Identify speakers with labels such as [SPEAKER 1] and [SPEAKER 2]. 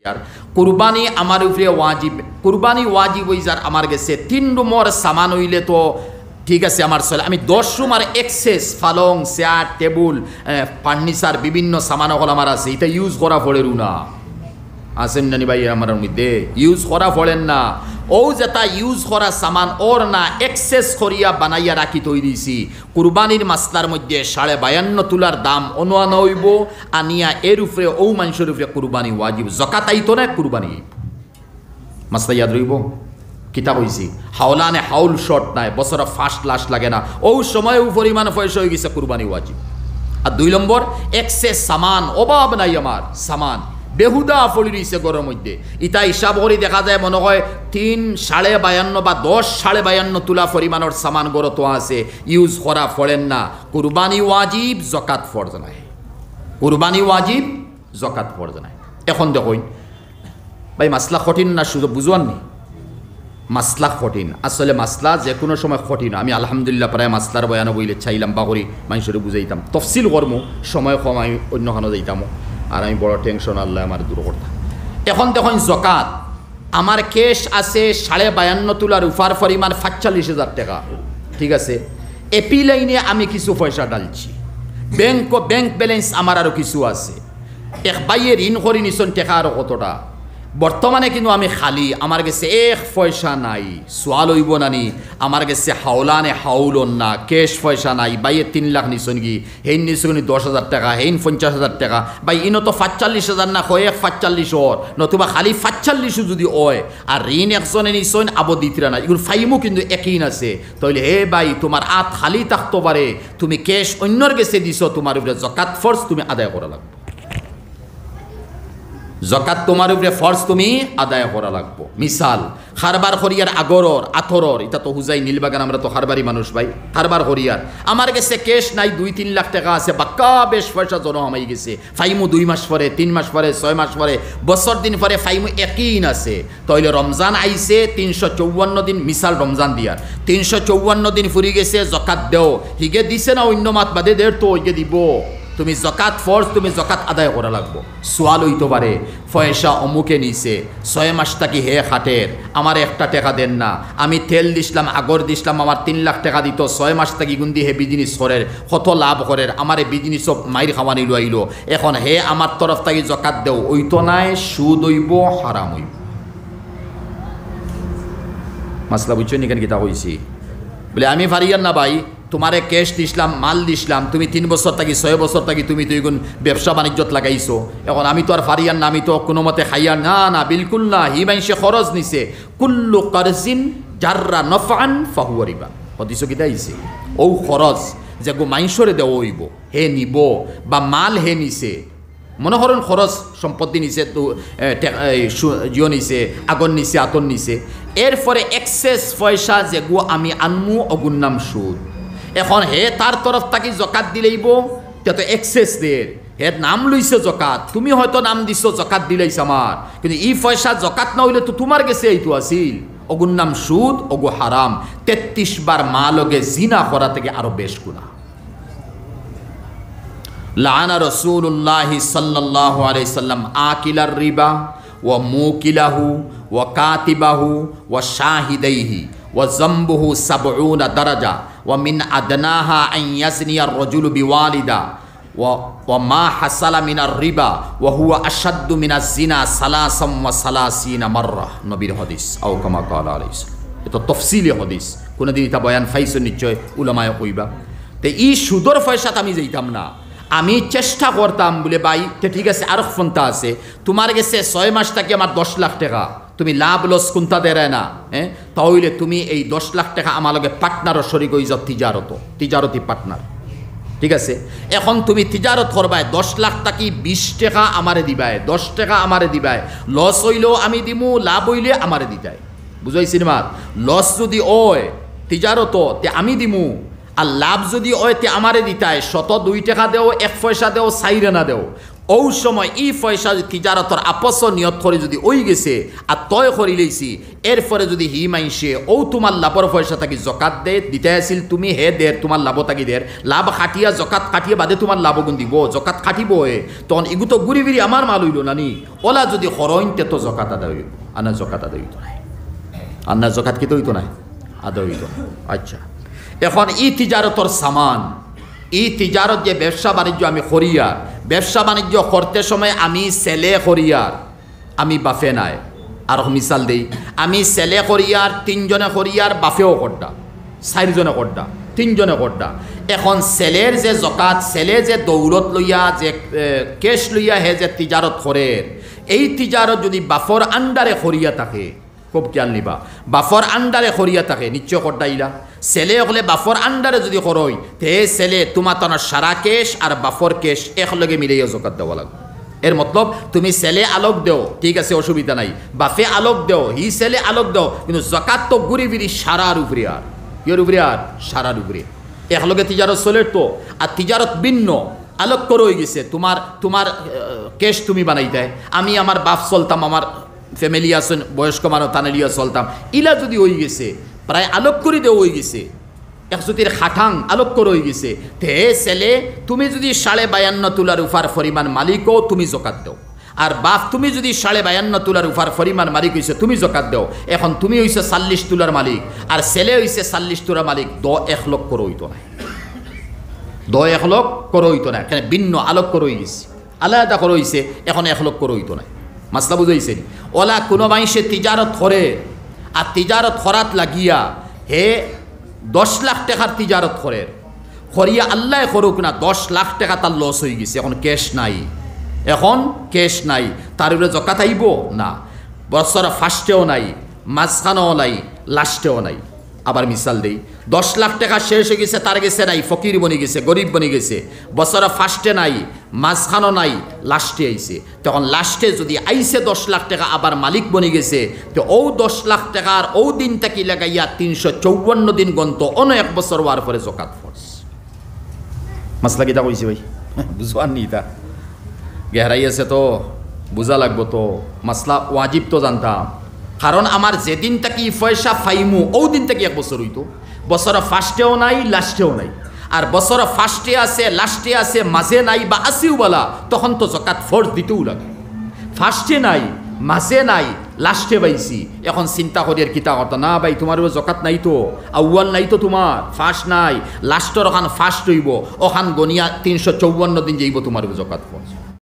[SPEAKER 1] আর কুরবানি আমার উপরে ওয়াজিব, কুরবানি ওয়াজিব হই যার আমার গেছে 3 রুমের সামান হইলে তো ঠিক আছে আমার চলে। আমি 10 রুমের এক্সেস ফালং চেয়ার টেবুল ফার্নিচার বিভিন্ন সামান হল আমার আছে, এটা ইউজ করা পড়ে না আছেন নানি ভাই আমার মধ্যে ইউজ করা পড়েন না। ও যেটা ইউজ করা সামান ওর না এক্সেস করিয়া বানাইয়া রাখি তৈ দিছি। কুরবানির মাসলার মধ্যে 52.5 তোলার দাম অনুয়ান হইব আনিয়া এর উপরে ও মানুষের উপরে কুরবানি ওয়াজিব। জকাত আইতো না কুরবানি মাসলা ইয়াদ রইব। কিতা কইছি হাওলানে হাউল শর্ট নাই, বছর ফার্স্ট লাস্ট লাগে না, ও সময় ও পরিমাণ পয়সা হয়ে গেছে কুরবানি ওয়াজিব। আর 2 নম্বর এক্সেস সামান, অভাব নাই আমার সামান বেহুদা ফলি রয়েছে ঘরের মধ্যে। ইটা হিসাব করে দেখা যায় মনে হয় 3 52.5 বা 10 52.5 তোলা পরিমাণের সামান গড় তো আছে, ইউজ করা ফড়েন না। কুরবানি ওয়াজিব জকাত ফরজ নাই, কুরবানি ওয়াজিব জকাত ফরজ নাই। এখন দেখুন ভাই মাসলা কঠিন না শুধু বুঝুয়ান নি, মাসলা কঠিন আসলে মাসলা যে কোনো সময় কঠিন। আমি আলহামদুলিল্লাহ প্রায় মাসলার বয়ানো বইলে চাইলাম বা করি মানুষের বুঝাইতাম, তফসিল কর্ম সময় কম আমি অন্যখানে যাইতাম আর আমি বড় টেনশন আল্লাহ আমার দূর করতাম। এখন দেখুন জকাত আমার কেশ আছে 52.5 তোলার উফার পরিমাণ 45,000 টাকা, ঠিক আছে। এপি লাইনে আমি কিছু পয়সা ডালছি, ব্যাংক ব্যালেন্স আমার আরও কিছু আছে। এক বাইয়ে ঋণ করে নিছেন টাকা আরও কতটা, বর্তমানে কিন্তু আমি খালি, আমার কাছে 1 পয়সা নাই। সোয়াল হইব নানি আমার কাছে হাওলানে হাউলন না, ক্যাশ পয়সা নাই। বাইয়ে 3 লাখ নিছন কি, হেন নিছন 10,000 টাকা, হেন 50,000 টাকা। বাই ইনো তো 45,000 না কয়েক 45 ওর নতুবা খালি 45 যদি হয় আর ঋণ একজনে নিছন আবো দিতরা না, এগুলো ফাইমও কিন্তু একই আছে। তাহলে হে ভাই তোমার আত খালি থাকতে পারে, তুমি ক্যাশ অন্যর কাছে দিছ, তোমার উপরে জকাত ফরজ তুমি আদায় করা লাগবে। জকাত তোমার উপরে ফরজ তুমি আদায় করা লাগবো। মিসাল খারবার করিয়ার আগরর আথরর, এটা তো হুজাই নীলবাগান, আমরা তো খারবারি মানুষ ভাই, খারবার করিয়ার আমার কাছে ক্যাশ নাই 2-3 লাখ টাকা আছে, বাক্কা বেশ পয়সা জমা হয়ে গেছে। ফাইমু 2 মাস পরে, 3 মাস পরে, 6 মাস পরে, বছর দিন পরে ফাইমু একই আছে। তাইলে রমজান আইছে 354 দিন, মিসাল রমজান দিয়ার 354 দিন ফুরি গেছে, জকাত দেও হিগে দিছে না অন্য মাত বাদে দের তো ওইকে দিব। তুমি জকাত ফরজ, তুমি জকাত আদায় করা লাগবো। সোয়াল হইতে পারে পয়সা অমুকে নিছে 6 মাস থাকি হে খাটের, আমার 1 টাকা দেন না, আমি তেল দিছিলাম আগর দিছিলাম, আমার 3 লাখ টাকা দিত, 6 মাস থাকি গুন্দি হে বিজনেস করের, কত লাভ করের, আমার এই বিজনেস মাইর খাওয়ানি লইলো, এখন হে আমার তরফ থাকি জকাত দেও, ওইতো নাই, সুদ হইব হারাম হইব। মাসলা বুঝছো নি কেন কিতা কইছি বলে আমি ফারিয়ান না ভাই, তোমারে ক্যাশ দিছিলাম, মাল দিছিলাম, তুমি 3 বছর থাকি 6 বছর থাকি তুমি তো এগুন ব্যবসা বাণিজ্যত লাগাইছো, এখন আমি তো আর ফারিয়ান না, আমি তো কোনো মতে খাইয়ার না, না বিলকুল না। হি মাইসে খরচ নিছে, কুল্লু কারজিন জাররা নফআন ফাহুয়া রিবা। হদিস কিতা আইছে ও খরচ যে গো মাইসরে দেও হইব, হে নিব বা মাল হে নিছে, মনে করেন খরচ সম্পত্তি নিছে, তো জিও নিছে, আগন নিছে, আতন নিছে, এরপরে এক্সেস পয়সা যেগু আমি আনমু অগুন নাম সুদ। এখন হে তার তরফ থাকি জকাত দিলেইব, তো এক্সেস দের হে নাম লইছে জকাত, তুমি হয়তো নাম দিছ জকাত দিলেইছ আমার, কিন্তু ই পয়সা জকাত না হইলে তো তোমার গেছে এইটো আছিল, অগুন নাম সুদ, অগু হারাম। 33 বার মা লগে জিনা করা থেকে আরো বেশ গুনাহ। লাআনা রাসূলুল্লাহি সাল্লাল্লাহু আলাইহি সাল্লাম আকিলার রিবা ওয়া মুকিলাহু ওয়া কাতিবাহু ওয়া শাহিদাইহি ওয়া যামবুহু 70 দারাজা ওয়া মিন আদনাহা আন ইয়াজনিয়া আর-রাজুলু বিওয়ালিদা ওয়া মা হাসালা মিনার রিবা ওয়া হুয়া আশাদ্দু মিনাজ জিনা সালাসাম ওয়া সালাসিনা মাররা। নবীর হাদিস আও কামা ক্বালা আলাইহিস, এটা তাফসীলি হাদিস, কোনদিন এটা বয়ান ফাইছো নিশ্চয় উলামায়ে কইবা। তে ই সুদর পয়সাত আমি যাইতাম না, আমি চেষ্টা করতাম বলে ভাই ঠিক আছে আর ফোনটা আছে, তোমার গেছে 6 মাস থাকি আমার 10 লাখ টাকা, তুমি লাভ লস কোনটা দেয় না, হ্যাঁ তাহলে তুমি এই 10 লাখ টাকা আমার লগে পার্টনারও শরিক হয়ে যাও, তিজারতি পার্টনার, ঠিক আছে। এখন তুমি তিজারত করবাই, 10 লাখ টাকি 20 টাকা আমারে দিবাই, 10 টাকা আমারে দিবাই, লস হইলেও আমি দিমু, লাভ হইলে আমারে দিতাই, বুঝাইছি না? লস যদি ওয় তিজারত তে আমি দিমু, আর লাভ যদি ওয় তে আমারে দিতাই, 2 টাকা দেও, 1 পয়সা দেও, 4 আনা দেও, ও সময় ই পয়সা তিজারতর আপস নিয়ত করে যদি ওই গেছে আর তয় করি লইছি এরপরে যদি হি মাইসে ও তোমার লাভর পয়সা থাকি জকাত দে দিতে আসিল তুমি হে দের তোমার লাভ থাকি দের লাভ খাটিয়া জকাত খাটিয়ে বাদে তোমার লাভ গুণ দিব জকাত খাটিব হে তখন ইগু তো ঘুরি ফিরি আমার মাল হইল নানি ওলা যদি হরইনতে তো জকাত আদায় হইব আনা জকাত আদায় হইতো নাই আন্না জকাত কি তো হইতো নাই আদায় হইতো না আচ্ছা এখন ই তিজারতর সামান ই তিজারত যে ব্যবসা বাণিজ্য আমি করিয়ার ব্যবসা বাণিজ্য করতে সময় আমি ছেলে করিয়ার আমি বাফে নাই আর মিসাল দেই আমি ছেলে করিয়ার তিনজনে করিয়ার বাফেও করডা 4 জনে করডা 3 জনে করডা এখন ছেলের যে জকাত ছেলে যে দৌলত লইয়া যে কেশ লইয়া হে যে তিজারত করে এই তিজারত যদি বাফর আন্ডারে করিয়া থাকে খুব খেয়াল নিবা বাফর আন্ডারে করিয়া থাকে নিশ্চয় করডাইলা ছেলে হলে বাফর আন্ডারে যদি করই তে ছেলে তোমার তনার সারা কেশ আর বাফর কেশ একলগে মিলাইয়া জকাত দেওয়া লাগবে এর মতলব তুমি ছেলে আলোক দেও ঠিক আছে অসুবিধা নাই বাফে আলোক দেও হি ছেলে আলোক দেও কিন্তু জকাত তো ঘুরি ফিরি সারার উপরে আর ইয়ের উপরে আর সারার উপরে একলগে তিজারত চলে তো আর তিজারত ভিন্ন আলোক করে হয়ে গেছে তোমার তোমার কেশ তুমি বানাইতে আমি আমার বাপ চলতাম আমার ফ্যামিলি আসেন বয়স্ক মানুষ তানেলিয়া চলতাম ইলা যদি হয়ে গেছে প্রায় আলোক করে দেও হয়ে গেছে 103 খাটাং আলোক করে হয়ে গেছে তে ছেলে তুমি যদি 52.5 তোলার উফার পরিমাণ মালিকও তুমি জকাত দাও আর বাপ তুমি যদি 52.5 তোলার উফার পরিমাণ মালিক হইছে তুমি জকাত দাও এখন তুমি হইছে 40 তোলার মালিক আর ছেলে হইছে 40 তোলার মালিক 1 লক্ষ করে হইতো না 1 লক্ষ করে হইতো না এখানে ভিন্ন আলোক করে হয়ে গেছে আলাদা করে হইছে এখন 1 লক্ষ করে হইতো না মাসলা বুঝাইছে ওলা কোনো মাইসে তিজারত করে আর তিজারত খরাত লাগিয়া হে 10 লাখ টাকার তিজারত করে করিয়া আল্লাহ করুক না 10 লাখ টাকা তার লস হয়ে গেছে এখন ক্যাশ নাই তার উপরে জকাত আইব না বছর ফার্স্টেও নাই মাঝখানেও নাই লাস্টেও নাই আবার মিসাল দেই 10 লাখ টাকা শেষ হয়ে গেছে তার গেছে নাই ফকির বনি গেছে গরিব বনি গেছে বছর ফার্স্টে নাই মাঝখানও নাই লাস্টে আইছে তখন লাস্টে যদি আইছে 10 লাখ টাকা আবার মালিক বনি গেছে তো ও 10 লাখ টাকার ও দিন থেকে লাগাইয়া 354 দিন গন্ত অন্য 1 বছর হওয়ার পরে জকাত ফরজ মাসলা কিতা কইছে ভাই বুঝবান নি তা গেহরাই আছে তো বুঝা লাগবো তো মাসলা ওয়াজিব তো জানতাম কারণ আমার যেদিন থেকে পয়সা ফাইমু ও দিন থেকে 1 বছর হইতো বছর ফার্স্টেও নাই লাস্টেও নাই আর বছর ফার্স্টে আছে লাস্টে আছে মাঝে নাই বা আসিও বলা তখন তো জকাত ফরজ দিতেও লাগে ফার্স্টে নাই মাঝে নাই লাস্টে পাইছি এখন চিন্তা করি আর কিতা কথা না ভাই তোমার জকাত নাই তো আউয়াল নাই তো তোমার ফার্স্ট নাই লাস্টর ওখান ফার্স্ট হইব ওখান গনিয়া 354 দিন যাইব তোমার জকাত ফরজ